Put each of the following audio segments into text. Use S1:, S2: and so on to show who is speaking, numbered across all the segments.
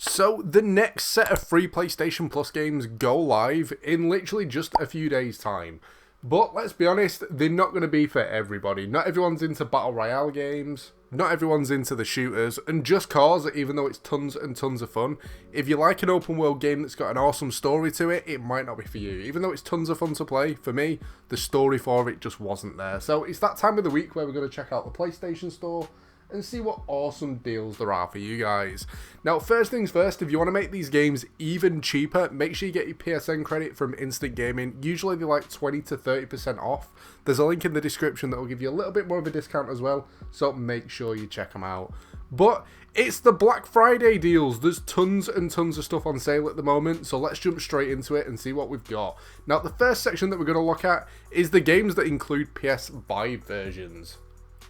S1: So the next set of free PlayStation Plus games go live in literally just a few days' time. But let's be honest, they're not going to be for everybody. Not everyone's into Battle Royale games. Not everyone's into the shooters. And Just Cause, even though it's tons and tons of fun, if you like an open world game that's got an awesome story to it, it might not be for you. Even though it's tons of fun to play, for me, the story for it just wasn't there. So it's that time of the week where we're going to check out the PlayStation Store and see what awesome deals there are for you guys. Now, first things first, if you want to make these games even cheaper, make sure you get your PSN credit from Instant Gaming. Usually they're like 20 to 30% off. There's a link in the description that will give you a little bit more of a discount as well, so make sure you check them out. But it's the Black Friday deals. There's tons and tons of stuff on sale at the moment, so let's jump straight into it and see what we've got. Now, the first section that we're going to look at is the games that include PS5 versions.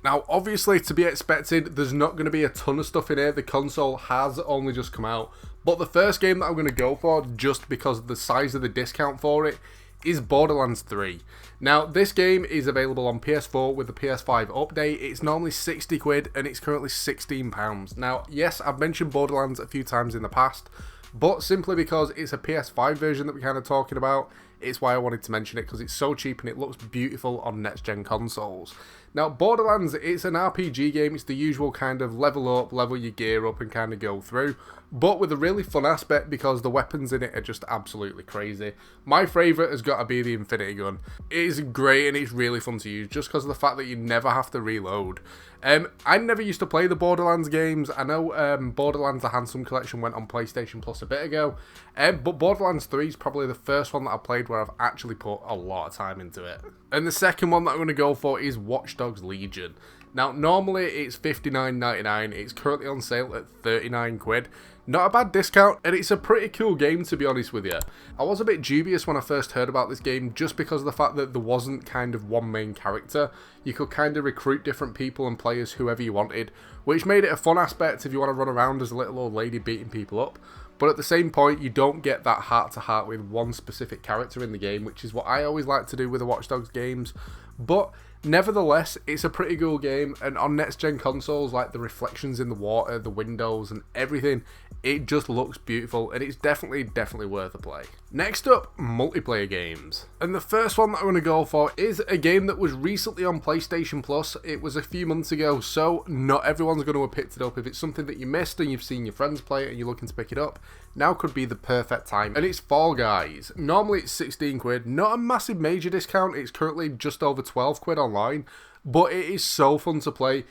S1: Now, obviously, to be expected, there's not going to be a ton of stuff in here. The console has only just come out. But the first game that I'm going to go for, just because of the size of the discount for it, is Borderlands 3. Now, this game is available on PS4 with the PS5 update. It's normally 60 quid and it's currently £16. Now, yes, I've mentioned Borderlands a few times in the past, but simply because it's a PS5 version that we're kind of talking about, it's why I wanted to mention it, because it's so cheap and it looks beautiful on next-gen consoles. Now, Borderlands, it's an RPG game. It's the usual kind of level up, level your gear up and kind of go through, but with a really fun aspect because the weapons in it are just absolutely crazy. My favourite has got to be the Infinity Gun. It is great and it's really fun to use just because of the fact that you never have to reload. I never used to play the Borderlands games. I know Borderlands The Handsome Collection went on PlayStation Plus a bit ago, but Borderlands 3 is probably the first one that I played where I've actually put a lot of time into it. And the second one that I'm going to go for is Watch Dogs Legion. Now, normally it's $59.99, it's currently on sale at 39 quid. Not a bad discount, and it's a pretty cool game, to be honest with you. I was a bit dubious when I first heard about this game, just because of the fact that there wasn't kind of one main character. You could kind of recruit different people and play as whoever you wanted, which made it a fun aspect if you want to run around as a little old lady beating people up. But at the same point, you don't get that heart-to-heart with one specific character in the game, which is what I always like to do with the Watch Dogs games. But nevertheless, it's a pretty cool game, and on next-gen consoles, like the reflections in the water, the windows, and everything, it just looks beautiful, and it's definitely worth a play. Next up, multiplayer games. And the first one that I'm going to go for is a game that was recently on PlayStation Plus. It was a few months ago, so not everyone's going to have picked it up. If it's something that you missed and you've seen your friends play it and you're looking to pick it up, now could be the perfect time. And it's Fall Guys. Normally it's 16 quid, not a massive major discount. It's currently just over 12 quid online, but it is so fun to play.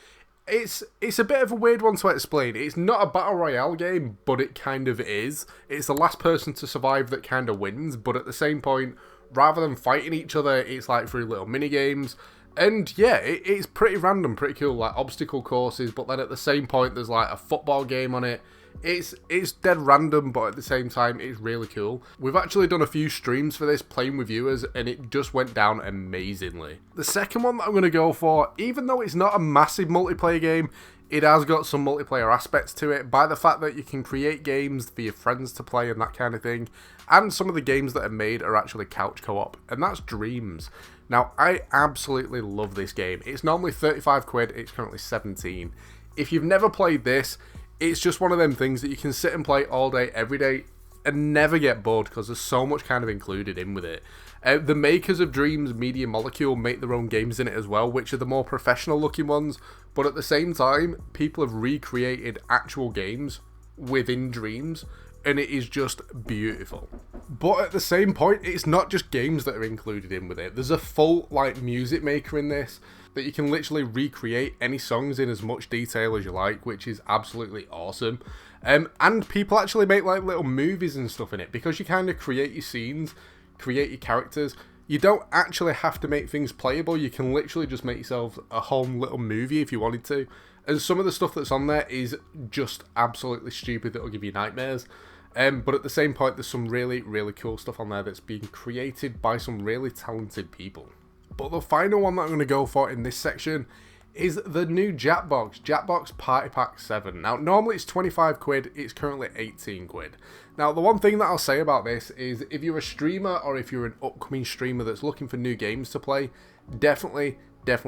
S1: It's a bit of a weird one to explain. It's not a battle royale game, but it kind of is. It's the last person to survive that kind of wins, but at the same point, rather than fighting each other, it's like through little mini games. And yeah, it's pretty random, pretty cool, like obstacle courses, but then at the same point there's like a football game on it. It's dead random, but at the same time it's really cool. We've actually done a few streams for this playing with viewers and it just went down amazingly. The second one that I'm going to go for, even though it's not a massive multiplayer game, it has got some multiplayer aspects to it by the fact that you can create games for your friends to play and that kind of thing. And some of the games that are made are actually couch co-op, and that's Dreams. Now, I absolutely love this game. It's normally 35 quid, it's currently 17. If you've never played this, it's just one of them things that you can sit and play all day, every day, and never get bored because there's so much kind of included in with it. The makers of Dreams, Media Molecule, make their own games in it as well, which are the more professional looking ones, but at the same time, people have recreated actual games within Dreams, and it is just beautiful. But at the same point, it's not just games that are included in with it. There's a full like music maker in this that you can literally recreate any songs in as much detail as you like, which is absolutely awesome. And people actually make like little movies and stuff in it, because you kind of create your scenes, create your characters. You don't actually have to make things playable. You can literally just make yourself a whole little movie if you wanted to. And some of the stuff that's on there is just absolutely stupid that'll give you nightmares. But at the same point, there's some really cool stuff on there that's being created by some really talented people. But the final one that I'm going to go for in this section is the new Jackbox Party Pack 7. Now, normally it's 25 quid, it's currently 18 quid. Now, the one thing that I'll say about this is if you're a streamer or if you're an upcoming streamer that's looking for new games to play, definitely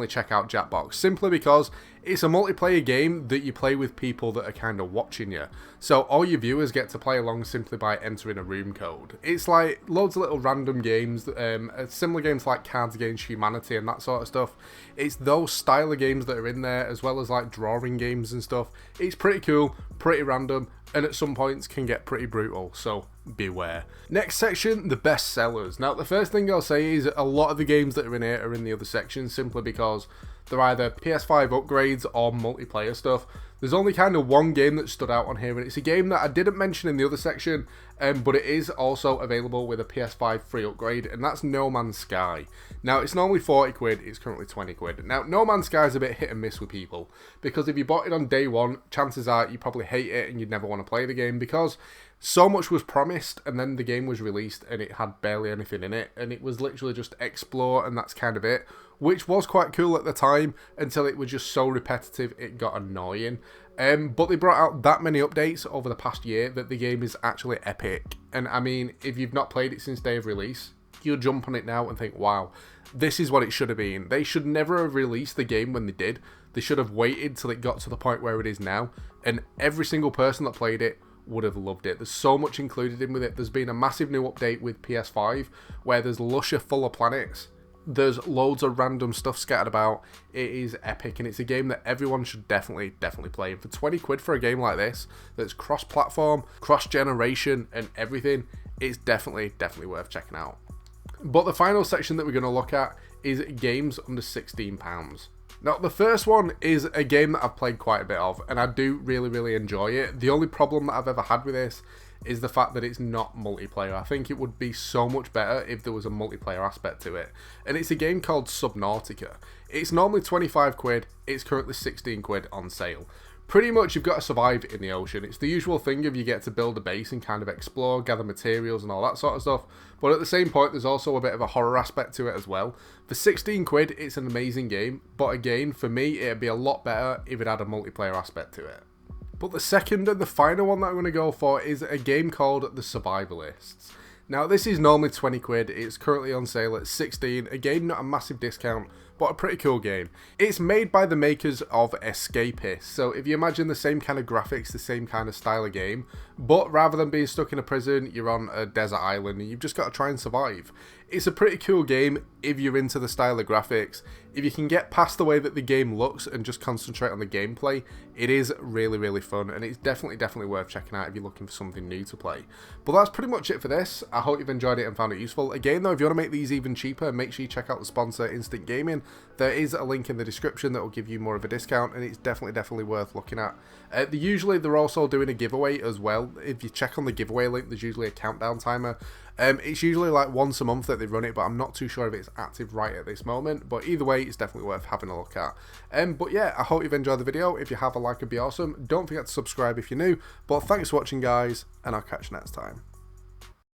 S1: check out Jackbox, simply because It's a multiplayer game that you play with people that are kind of watching you. So all your viewers get to play along simply by entering a room code. It's like loads of little random games, similar games like Cards Against Humanity and that sort of stuff. It's those style of games that are in there, as well as like drawing games and stuff. It's pretty cool, pretty random, and at some points can get pretty brutal, so beware. Next section, the best sellers. Now the first thing I'll say is a lot of the games that are in here are in the other section simply because they're either PS5 upgrades or multiplayer stuff. There's only kind of one game that stood out on here, and it's a game that I didn't mention in the other section, but it is also available with a PS5 free upgrade, and that's No Man's Sky. Now, it's normally 40 quid, it's currently 20 quid. Now, No Man's Sky is a bit hit and miss with people, because if you bought it on day one, chances are you probably hate it and you'd never want to play the game, because so much was promised, and then the game was released and it had barely anything in it, and it was literally just explore and that's kind of it, which was quite cool at the time until it was just so repetitive it got annoying. But they brought out that many updates over the past year that the game is actually epic, and I mean, if you've not played it since day of release, you'll jump on it now and think, wow, this is what it should have been. They should never have released the game when they did. They should have waited till it got to the point where it is now, and every single person that played it would have loved it. There's so much included in with it. There's been a massive new update with PS5 where there's Lusher full of planets. There's loads of random stuff scattered about. It is epic, and it's a game that everyone should definitely play. And for 20 quid for a game like this, that's cross-platform, cross-generation, and everything, it's definitely worth checking out. But the final section that we're going to look at is games under £16. Now, the first one is a game that I've played quite a bit of, and I do really enjoy it. The only problem that I've ever had with this is the fact that it's not multiplayer. I think it would be so much better if there was a multiplayer aspect to it. And it's a game called Subnautica. It's normally 25 quid, it's currently 16 quid on sale. Pretty much you've got to survive in the ocean. It's the usual thing of you get to build a base and kind of explore, gather materials and all that sort of stuff. But at the same point, there's also a bit of a horror aspect to it as well. For 16 quid, it's an amazing game. But again, for me, it'd be a lot better if it had a multiplayer aspect to it. But the second and the final one that I'm going to go for is a game called The Survivalists. Now, this is normally 20 quid, it's currently on sale at 16, again not a massive discount, but a pretty cool game. It's made by the makers of Escapists, so if you imagine the same kind of graphics, the same kind of style of game, but rather than being stuck in a prison, you're on a desert island and you've just got to try and survive. It's a pretty cool game if you're into the style of graphics. If you can get past the way that the game looks and just concentrate on the gameplay, it is really fun, and it's definitely worth checking out if you're looking for something new to play. But that's pretty much it for this. I hope you've enjoyed it and found it useful. Again though, if you want to make these even cheaper, make sure you check out the sponsor Instant Gaming. There is a link in the description that will give you more of a discount, and it's definitely worth looking at. They're also doing a giveaway as well. If you check on the giveaway link, there's usually a countdown timer. It's usually like once a month that they run it, but I'm not too sure if it's active right at this moment. But either way, it's definitely worth having a look at. But yeah, I hope you've enjoyed the video. If you have, a like would be awesome. Don't forget to subscribe if you're new. But thanks for watching, guys, and I'll catch you next time.